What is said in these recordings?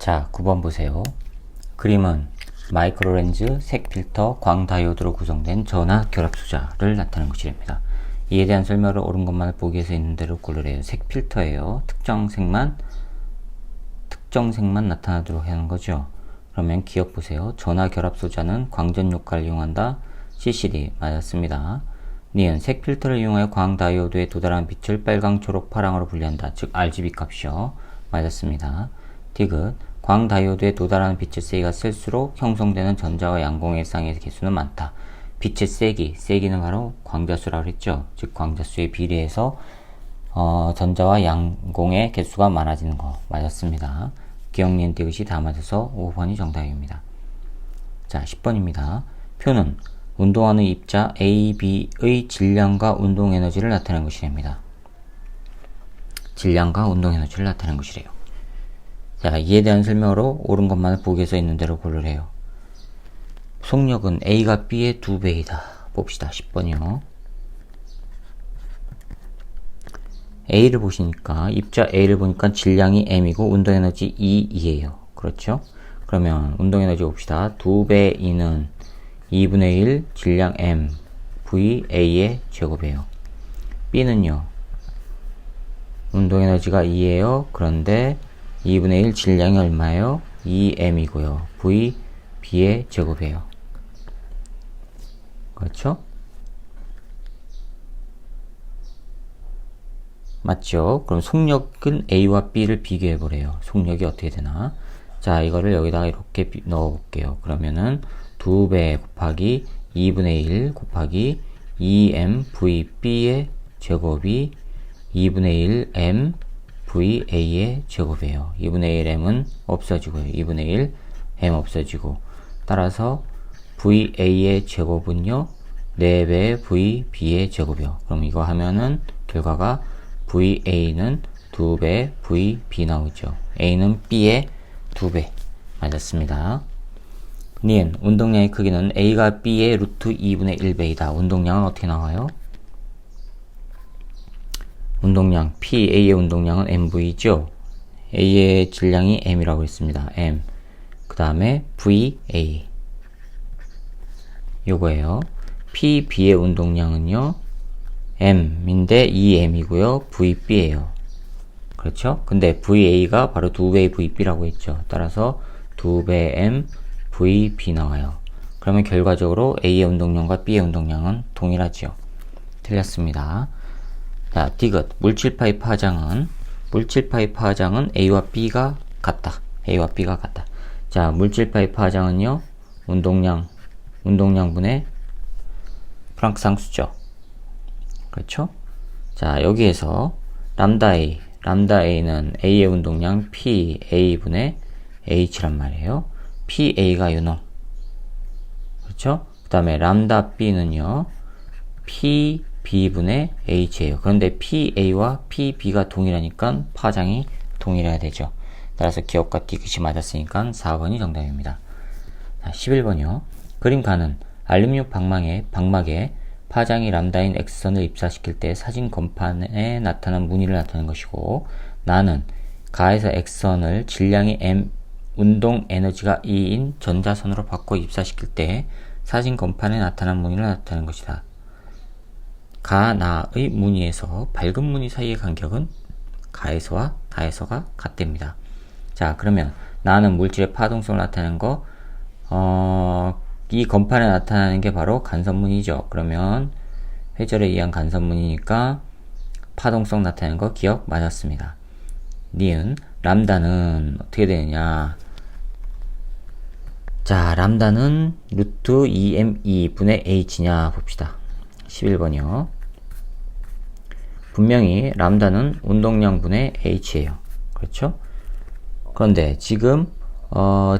자, 9번 보세요. 그림은 마이크로렌즈, 색필터, 광다이오드로 구성된 전화 결합소자를 나타내는 것입니다. 이에 대한 설명을 옳은 것만을 보기 위해서 있는 대로 고르래요. 색필터예요. 특정 색만 나타나도록 하는 거죠. 그러면 기억 보세요. 전화 결합소자는 광전 효과를 이용한다. CCD 맞았습니다. 니은 색필터를 이용하여 광다이오드에 도달하는 빛을 빨강, 초록, 파랑으로 분리한다. 즉 RGB 값이요. 맞았습니다. 디귿 광다이오드에 도달하는 빛의 세기가 셀수록 형성되는 전자와 양공의 쌍의 개수는 많다. 빛의 세기는 바로 광자수라고 했죠. 즉 광자수에 비례해서 전자와 양공의 개수가 많아지는 거 맞았습니다. 기억, 니은, 디귿이 다 맞아서 5번이 정답입니다. 자, 10번입니다. 표는 운동하는 입자 A, B의 질량과 운동에너지를 나타내는 것이랍니다. 질량과 운동에너지를 나타내는 것이래요. 자, 이에 대한 설명으로 옳은 것만을 보기에서 있는 대로 고르래요. 속력은 A가 B의 2배이다. 봅시다. 10번이요. A를 보시니까 입자 A를 보니까 질량이 M이고 운동에너지 E예요. 그렇죠? 그러면 운동에너지 봅시다. 2배 E는 2분의 1 질량 M V A의 제곱이에요. B는요. 운동에너지가 2예요. 그런데 2분의 1 질량이 얼마예요? 2m이고요. V, B의 제곱이에요. 그렇죠? 맞죠? 그럼 속력은 A와 B를 비교해보래요. 속력이 어떻게 되나? 자, 이거를 여기다가 이렇게 넣어볼게요. 그러면은 2배 곱하기 2분의 1 곱하기 2m V, B의 제곱이 2분의 1 m VA의 제곱이에요. 2분의 1 m은 없어지고요. 2분의 1 m 없어지고 따라서 VA의 제곱은요 4배 VB의 제곱이요. 그럼 이거 하면은 결과가 VA는 2배 VB 나오죠. A는 B의 2배 맞았습니다. 니은 운동량의 크기는 A가 B의 루트 2분의 1배이다. 운동량은 어떻게 나와요? 운동량 PA의 운동량은 MV죠. A의 질량이 M이라고 했습니다. M. 그 다음에 VA 요거예요. PB의 운동량은요 M인데 2M이고요. VB예요. 그렇죠? 근데 VA가 바로 2배의 VB라고 했죠. 따라서 2배 M VB 나와요. 그러면 결과적으로 A의 운동량과 B의 운동량은 동일하죠. 틀렸습니다. 자, 디귿 물질파의 파장은 A와 B가 같다. A와 B가 같다. 자, 물질파의 파장은요 운동량분의 플랑크 상수죠. 그렇죠? 자, 여기에서 람다 A는 A의 운동량 PA분의 H란 말이에요. PA가 요놈. 그렇죠? 그 다음에 람다 B는요 PB분의 H예요. 그런데 PA와 PB가 동일하니까 파장이 동일해야 되죠. 따라서 기억과 디귿이 맞았으니까 4번이 정답입니다. 자, 11번이요. 그림 가는 알루미늄 방막에 파장이 람다인 X선을 입사시킬 때 사진 건판에 나타난 무늬를 나타내는 것이고, 나는 가에서 X선을 질량이 M, 운동 에너지가 E인 전자선으로 바꿔 입사시킬 때 사진 건판에 나타난 무늬를 나타내는 것이다. 가, 나의 무늬에서 밝은 무늬 사이의 간격은 가에서와 다에서가 같답니다. 자, 그러면 나는 물질의 파동성을 나타내는 거, 이 건판에 나타나는 게 바로 간선무늬죠. 그러면 회절에 의한 간선무늬니까 파동성 나타내는 거 기억 맞았습니다. 니은 람다는 어떻게 되느냐? 자, 람다는 루트 2me 분의 h냐 봅시다. 11번이요. 분명히 람다는 운동량분의 h예요. 그렇죠? 그런데 지금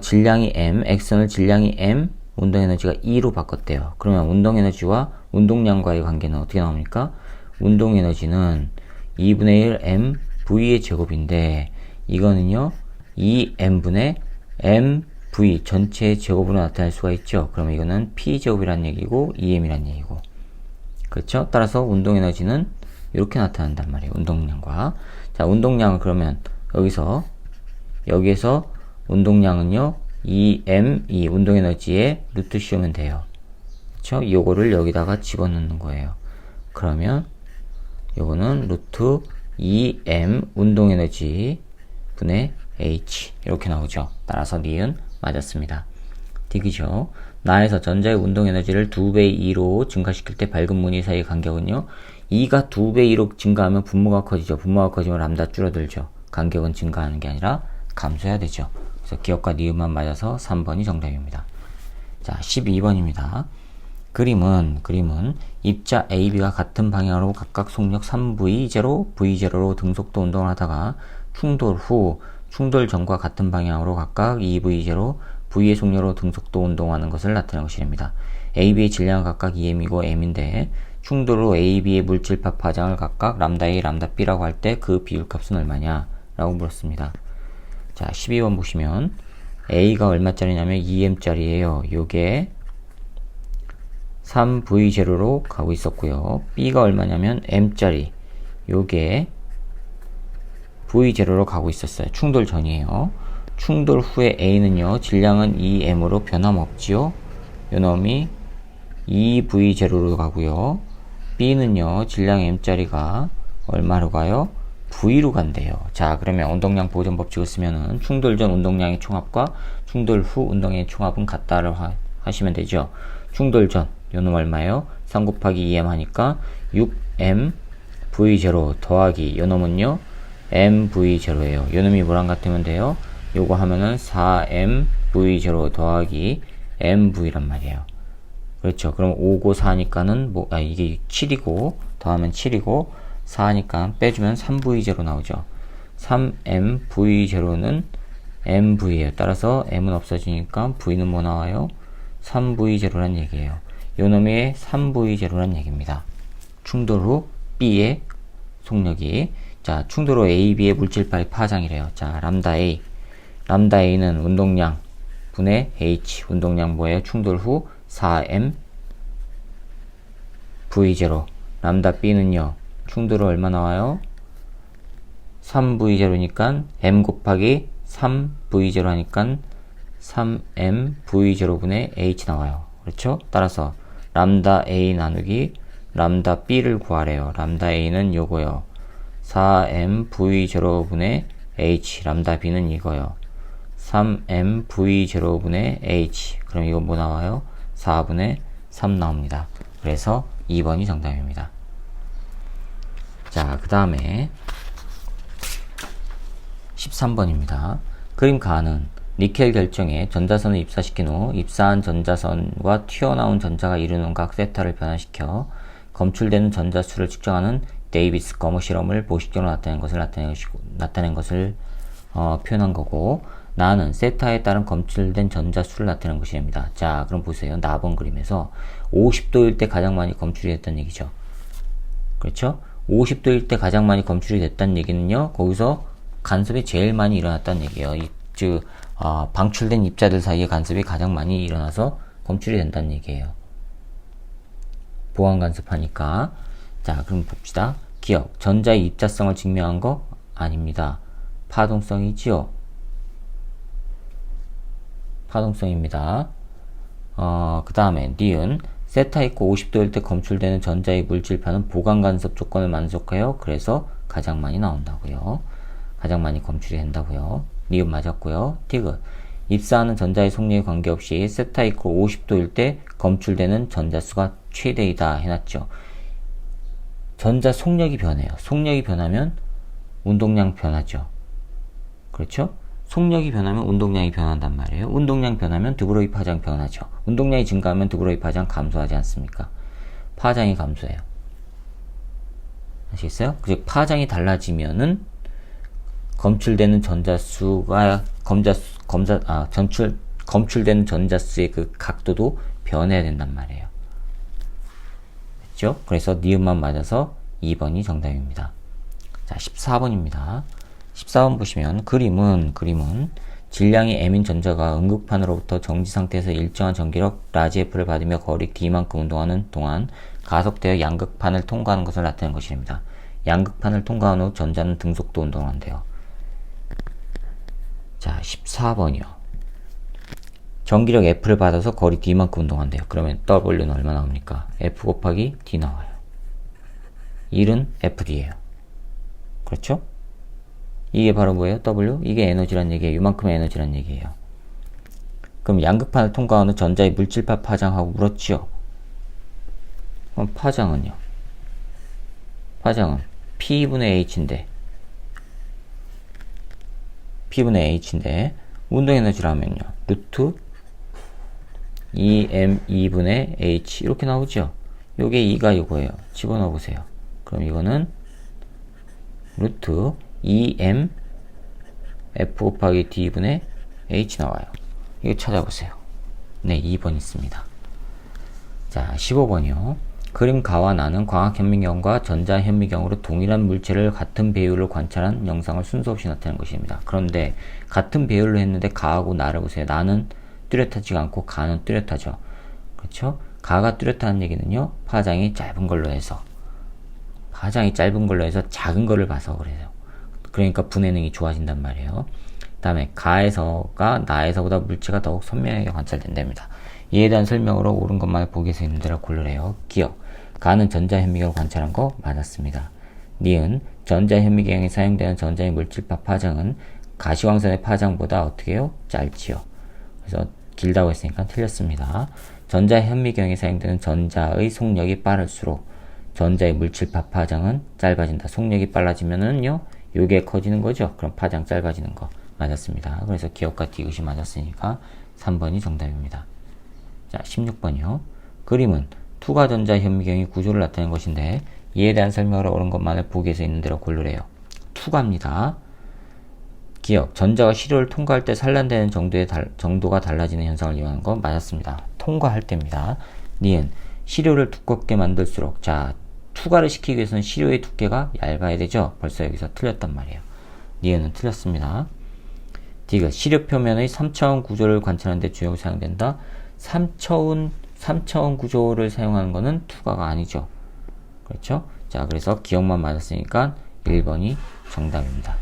질량이 m, x선을 질량이 m, 운동에너지가 E로 바꿨대요. 그러면 운동에너지와 운동량과의 관계는 어떻게 나옵니까? 운동에너지는 2분의 1 m V의 제곱인데 이거는요 2m분의 mv 전체의 제곱으로 나타낼 수가 있죠. 그러면 이거는 P제곱이란 얘기고 2m이란 얘기고, 그렇죠? 따라서 운동에너지는 이렇게 나타난단 말이에요. 운동량과. 자, 운동량은 그러면 여기서 운동량은요, EM, 이 운동에너지의 루트 씌우면 돼요. 그쵸? 요거를 여기다가 집어넣는 거예요. 그러면 요거는 루트 EM 운동에너지 분의 H 이렇게 나오죠. 따라서 니은 맞았습니다. D이죠. 나에서 전자의 운동에너지를 2배 2로 증가시킬 때 밝은 무늬 사이의 간격은요. 2가 2배 2로 증가하면 분모가 커지죠. 분모가 커지면 람다 줄어들죠. 간격은 증가하는 게 아니라 감소해야 되죠. 그래서 기억과 니은만 맞아서 3번이 정답입니다. 자, 12번입니다. 그림은 입자 A, B가 같은 방향으로 각각 속력 3V0, V0로 등속도 운동을 하다가 충돌 후, 충돌 전과 같은 방향으로 각각 2V0, V의 속력으로 등속도 운동하는 것을 나타내는 것입니다. A, B의 질량은 각각 2m이고 m인데 충돌 후 A, B의 물질파 파장을 각각 람다 A, 람다 B라고 할 때 그 비율값은 얼마냐? 라고 물었습니다. 자, 12번 보시면 A가 얼마짜리냐면 2m짜리예요. 요게 3V0로 가고 있었고요. B가 얼마냐면 M짜리. 요게 V0로 가고 있었어요. 충돌 전이에요. 충돌 후에 A는요, 질량은 2M으로 변함없지요. 요 놈이 2V0로 가고요. B는요, 질량 M짜리가 얼마로 가요? V로 간대요. 자, 그러면 운동량 보존 법칙을 쓰면은 충돌 전 운동량의 총합과 충돌 후 운동량의 총합은 같다를 하시면 되죠. 충돌 전, 요 놈 얼마예요? 3 곱하기 2M 하니까 6M V0 더하기 요 놈은요, MV0예요. 요 놈이 뭐랑 같으면 돼요? 요거 하면은 4M V0 더하기 MV란 말이에요. 그렇죠. 그럼 5고 4니까는 이게 7이고 더하면 7이고 4니까 빼주면 3V0 나오죠. 3M V0는 MV예요. 따라서 M은 없어지니까 V는 뭐 나와요? 3V0란 얘기예요. 요 놈이 3V0란 얘기입니다. 충돌 후 B의 속력이, 자, 충돌 후 A, B의 물질파의 파장이래요. 자, 람다 A. 람다 A는 운동량 분의 H. 운동량 뭐예요? 충돌 후 4M V0. 람다 B는요, 충돌 후 얼마 나와요? 3V0니까 M 곱하기 3V0 하니까 3M V0분의 H 나와요. 그렇죠? 따라서 람다 A 나누기 람다 B를 구하래요. 람다 A는 요거요. 4M V0분의 H. 람다 B는 이거요. 3M V0분의 H. 그럼 이거 뭐 나와요? 4분의 3 나옵니다. 그래서 2번이 정답입니다. 자, 그 다음에 13번입니다. 그림 가는 니켈 결정에 전자선을 입사시킨 후 입사한 전자선과 튀어나온 전자가 이루는 각 세타를 변화시켜 검출되는 전자수를 측정하는 데이비스 거머 실험을 보식적으로 나타낸 것을 표현한 거고, 나는 세타에 따른 검출된 전자수를 나타낸 것입니다. 자, 그럼 보세요. 나번 그림에서 50도일 때 가장 많이 검출이 됐다는 얘기죠. 그렇죠? 50도일 때 가장 많이 검출이 됐다는 얘기는요, 거기서 간섭이 제일 많이 일어났다는 얘기예요. 즉, 방출된 입자들 사이에 간섭이 가장 많이 일어나서 검출이 된다는 얘기예요. 보완 간섭하니까. 자, 그럼 봅시다. 기억. 전자의 입자성을 증명한 거 아닙니다. 파동성이지요. 파동성입니다. 그 다음에 니은. 세타 있고 50도일 때 검출되는 전자의 물질파는 보강 간섭 조건을 만족해요. 그래서 가장 많이 나온다고요. 가장 많이 검출이 된다고요. 니은 맞았고요. 티귿. 입사하는 전자의 속력에 관계없이 세타 있고 50도일 때 검출되는 전자수가 최대이다 해놨죠. 전자 속력이 변해요. 속력이 변하면 운동량 변하죠. 그렇죠? 속력이 변하면 운동량이 변한단 말이에요. 운동량 변하면 드브로이 파장 변하죠. 운동량이 증가하면 드브로이 파장 감소하지 않습니까? 파장이 감소해요. 아시겠어요? 즉 파장이 달라지면은 검출되는 전자수가 검출되는 전자수의 그 각도도 변해야 된단 말이에요. 그렇죠? 그래서 니은만 맞아서 2번이 정답입니다. 자, 14번입니다. 14번 보시면 그림은 질량이 M인 전자가 응극판으로부터 정지 상태에서 일정한 전기력 라지 F를 받으며 거리 D만큼 운동하는 동안 가속되어 양극판을 통과하는 것을 나타내는 것입니다. 양극판을 통과한 후 전자는 등속도 운동을 한대요. 자, 14번이요. 전기력 F를 받아서 거리 D만큼 운동한대요. 그러면 W는 얼마 나옵니까? F 곱하기 D 나와요. 1은 FD예요. 그렇죠? 이게 바로 뭐예요? W? 이게 에너지란 얘기예요. 이만큼의 에너지란 얘기예요. 그럼 양극판을 통과하는 전자의 물질파 파장하고 물었지요? 그럼 파장은요? 파장은 P분의 H인데 운동 에너지라면요. 루트 2m2분의 H 이렇게 나오죠? 요게 2가 이거예요. 집어넣어 보세요. 그럼 이거는 루트 2m F 곱하기 D분의 H 나와요. 이거 찾아보세요. 네, 2번 있습니다. 자, 15번이요. 그림 가와 나는 광학현미경과 전자현미경으로 동일한 물체를 같은 배율로 관찰한 영상을 순서 없이 나타낸 것입니다. 그런데 같은 배율로 했는데 가하고 나를 보세요. 나는 뚜렷하지가 않고 가는 뚜렷하죠. 그렇죠? 가가 뚜렷하는 얘기는요. 파장이 짧은 걸로 해서 작은 거를 봐서 그래요. 그러니까 분해능이 좋아진단 말이에요. 그 다음에 가에서가 나에서보다 물체가 더욱 선명하게 관찰된답니다. 이에 대한 설명으로 옳은 것만을 보기에서 있는 대로 고르래요. 기억. 가는 전자현미경을 관찰한 거 맞았습니다. 니은. 전자현미경에 사용되는 전자의 물질파 파장은 가시광선의 파장보다 어떻게 해요? 짧지요. 그래서 길다고 했으니까 틀렸습니다. 전자현미경에 사용되는 전자의 속력이 빠를수록 전자의 물질파 파장은 짧아진다. 속력이 빨라지면은요, 요게 커지는 거죠. 그럼 파장 짧아지는 거 맞았습니다. 그래서 기억과 디귿이 맞았으니까 3번이 정답입니다. 자, 16번이요. 그림은 투과 전자 현미경이 구조를 나타낸 것인데 이에 대한 설명을 옳은 것만을 보기에서 있는 대로 고르래요. 투과입니다. 기억. 전자가 시료를 통과할 때 산란되는 정도가 달라지는 현상을 이용하는 건 맞았습니다. 통과할 때입니다. 니은. 시료를 두껍게 만들수록, 자, 투과를 시키기 위해서는 시료의 두께가 얇아야 되죠. 벌써 여기서 틀렸단 말이에요. 니은은 틀렸습니다. 디귿. 시료 표면의 3차원 구조를 관찰하는 데 주요로 사용된다. 3차원 구조를 사용하는 거는 투과가 아니죠. 그렇죠? 자, 그래서 기억만 맞았으니까 1번이 정답입니다.